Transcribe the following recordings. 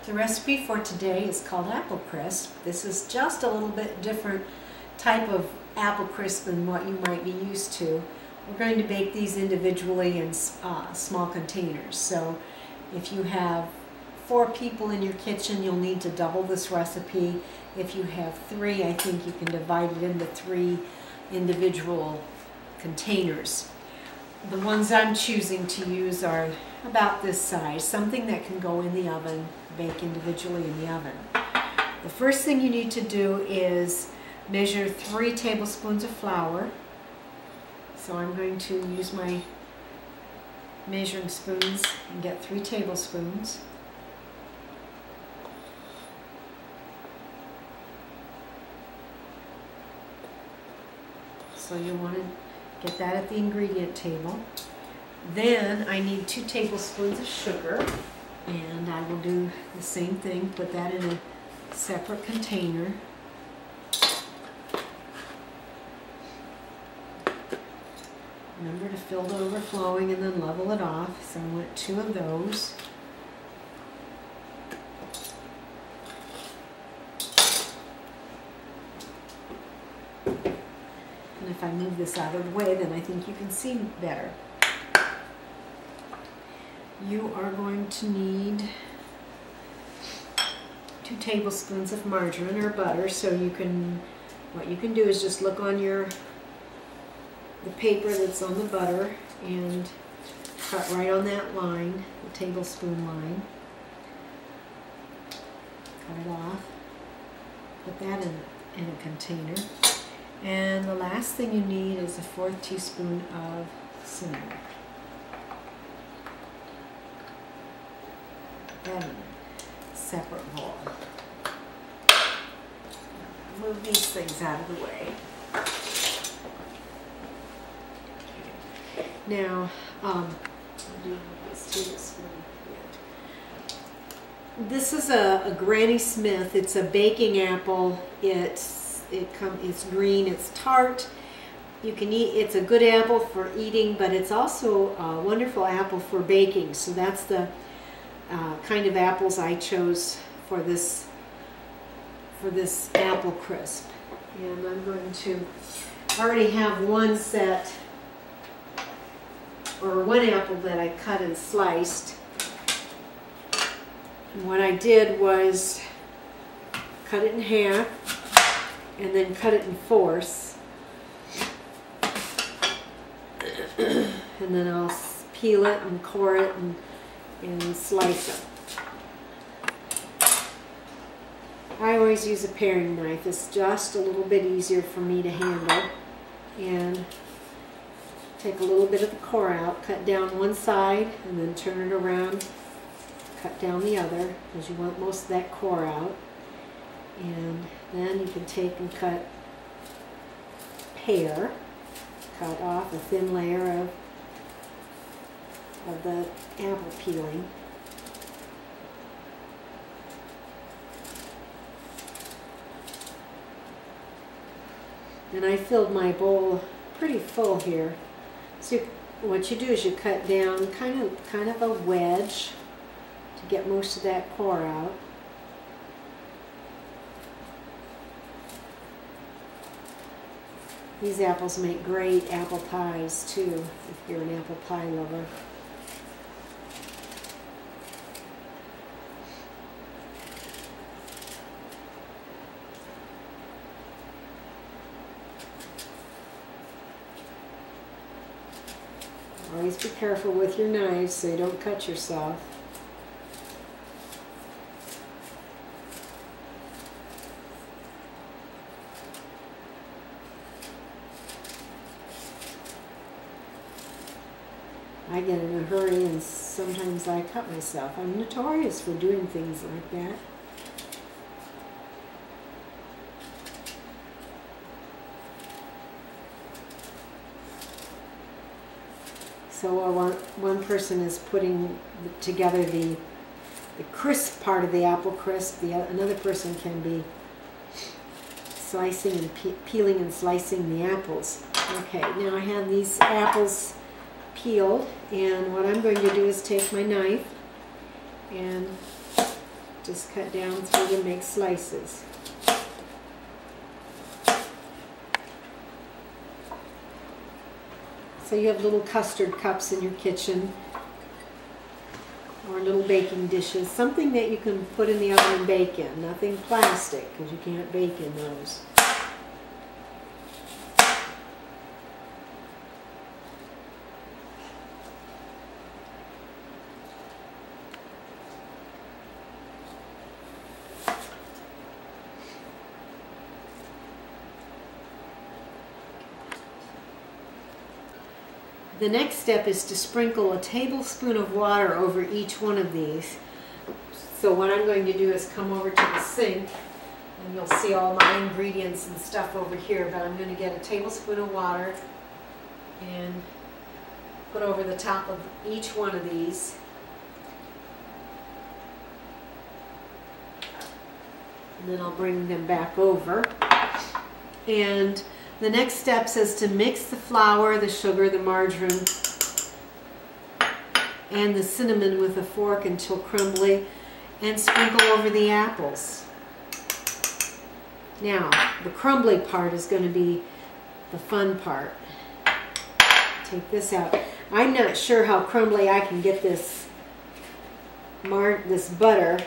The recipe for today is called apple crisp. This is just a little bit different type of apple crisp than what you might be used to. We're going to bake these individually in small containers. So if you have 4 people in your kitchen, you'll need to double this recipe. If you have 3, I think you can divide it into 3 individual containers. The ones I'm choosing to use are about this size, something that can go in the oven, bake individually in the oven. The first thing you need to do is measure 3 tablespoons of flour. So I'm going to use my measuring spoons and get 3 tablespoons. So you want to get that at the ingredient table. Then I need 2 tablespoons of sugar, and I will do the same thing, put that in a separate container. Remember to fill to overflowing and then level it off. So I want 2 of those. And if I move this out of the way, then I think you can see better. You are going to need 2 tablespoons of margarine or butter. So you can, what you can do is just look on the paper that's on the butter and cut right on that line, the tablespoon line. Cut it off. Put that in a container. And the last thing you need is a 1/4 teaspoon of cinnamon. Put that in a separate bowl. Move these things out of the way. Now, this is a Granny Smith. It's a baking apple. It's green. It's tart. You can eat. It's a good apple for eating, but it's also a wonderful apple for baking. So that's the kind of apples I chose for this apple crisp. And I'm going to already have one set, or one apple that I cut and sliced. And what I did was cut it in half and then cut it in 4ths. And then I'll peel it and core it and slice it. I always use a paring knife. It's just a little bit easier for me to handle. And take a little bit of the core out, cut down one side, and then turn it around, cut down the other, because you want most of that core out. And then you can take and cut pear, cut off a thin layer of the apple peeling. And I filled my bowl pretty full here. So what you do is you cut down kind of a wedge to get most of that core out. These apples make great apple pies too, if you're an apple pie lover. Always be careful with your knives so you don't cut yourself. I get in a hurry and sometimes I cut myself. I'm notorious for doing things like that. So while one person is putting together the crisp part of the apple crisp, another person can be slicing and peeling and slicing the apples. Okay, now I have these apples peeled, and what I'm going to do is take my knife and Just cut down through to make slices. So you have little custard cups in your kitchen, or little baking dishes, something that you can put in the oven and bake in. Nothing plastic, because you can't bake in those. The next step is to sprinkle a tablespoon of water over each one of these. So what I'm going to do is come over to the sink, and you'll see all my ingredients and stuff over here, but I'm going to get a tablespoon of water and put over the top of each one of these. And then I'll bring them back over. And the next step is to mix the flour, the sugar, the margarine, and the cinnamon with a fork until crumbly, and sprinkle over the apples. Now, the crumbly part is going to be the fun part. Take this out. I'm not sure how crumbly I can get this butter,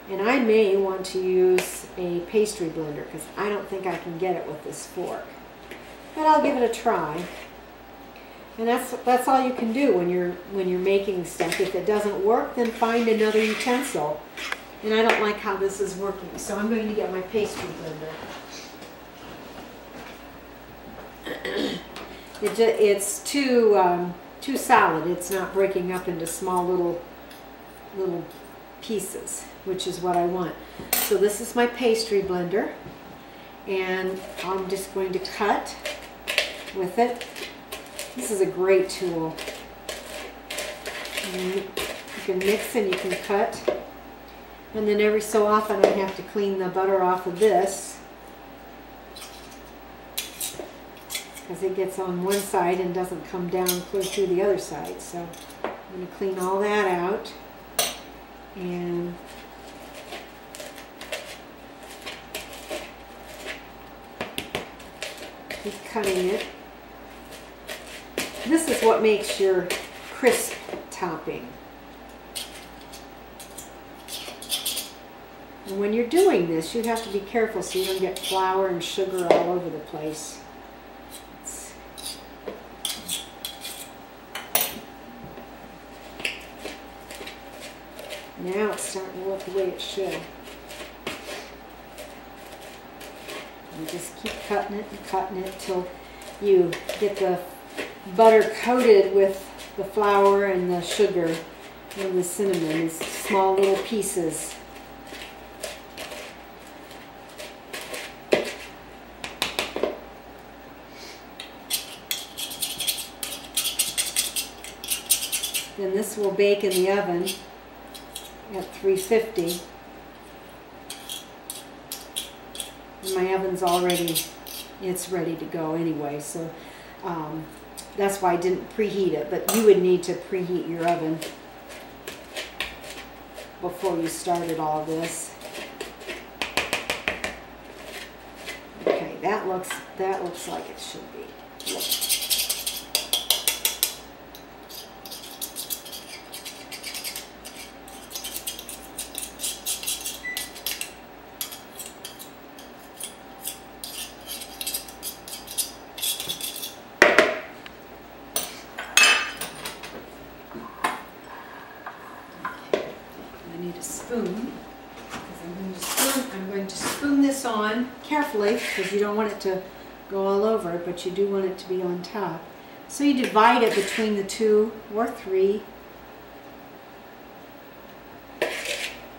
and I may want to use a pastry blender because I don't think I can get it with this fork. But I'll give it a try. And that's all you can do when you're making stuff. If it doesn't work, then find another utensil. And I don't like how this is working, so I'm going to get my pastry blender. It's too solid. It's not breaking up into small little pieces, which is what I want. So this is my pastry blender, and I'm just going to cut with it. This is a great tool. And you can mix and you can cut, and then every so often I have to clean the butter off of this because it gets on one side and doesn't come down clear through the other side. So I'm going to clean all that out and keep cutting it. This is what makes your crisp topping. And when you're doing this, you have to be careful so you don't get flour and sugar all over the place. Now it's starting to look the way it should. You just keep cutting it till you get the butter coated with the flour and the sugar and the cinnamon, these small little pieces. Then this will bake in the oven at 350. My oven's already, it's ready to go anyway, so that's why I didn't preheat it, but you would need to preheat your oven before you started all this. Okay, that looks like it should be. I need a spoon, because I'm going to spoon this on carefully, because you don't want it to go all over, but you do want it to be on top. So you divide it between the 2 or 3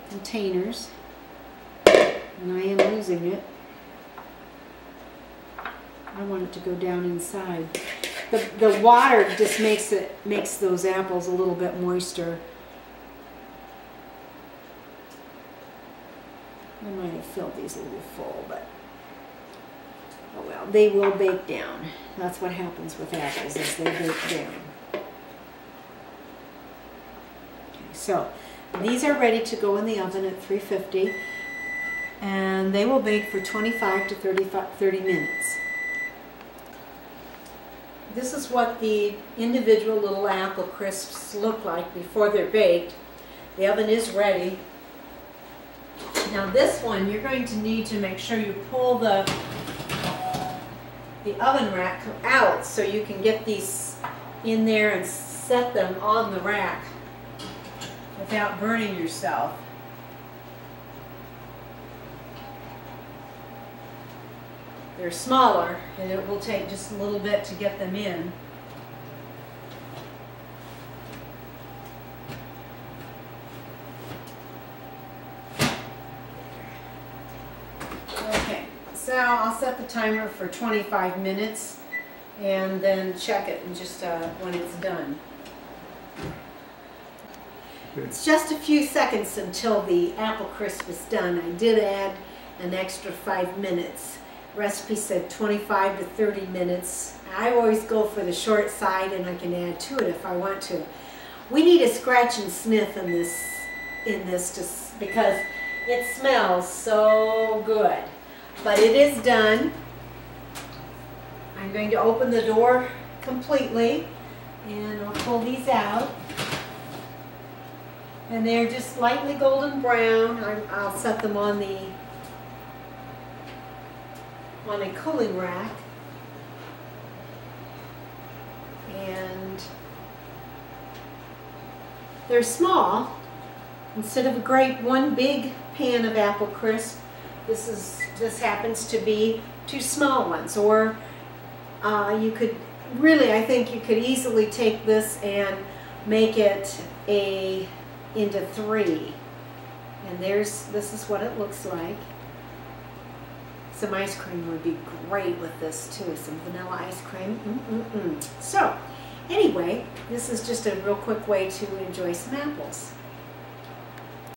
containers, and I am using it. I want it to go down inside. The water just makes those apples a little bit moister. I might have filled these a little full, but oh well, they will bake down. That's what happens with apples, is they bake down. Okay, so These are ready to go in the oven at 350, and they will bake for 25 to 30 minutes. This is what the individual little apple crisps look like before they're baked. The oven is ready. Now this one, you're going to need to make sure you pull the oven rack out so you can get these in there and set them on the rack without burning yourself. They're smaller, and it will take just a little bit to get them in. Okay, so I'll set the timer for 25 minutes and then check it in just when it's done. It's just a few seconds until the apple crisp is done. I did add an extra 5 minutes. Recipe said 25 to 30 minutes. I always go for the short side, and I can add to it if I want to. We need a scratch and sniff in this because it smells so good. But it is done. I'm going to open the door completely, and I'll pull these out. And they're just lightly golden brown. I'll set them on a cooling rack. And they're small. Instead of one big pan of apple crisp, this happens to be 2 small ones. Or you could really, I think you could easily take this and make it into 3. And this is what it looks like. Some ice cream would be great with this too, some vanilla ice cream. So, anyway, this is just a real quick way to enjoy some apples.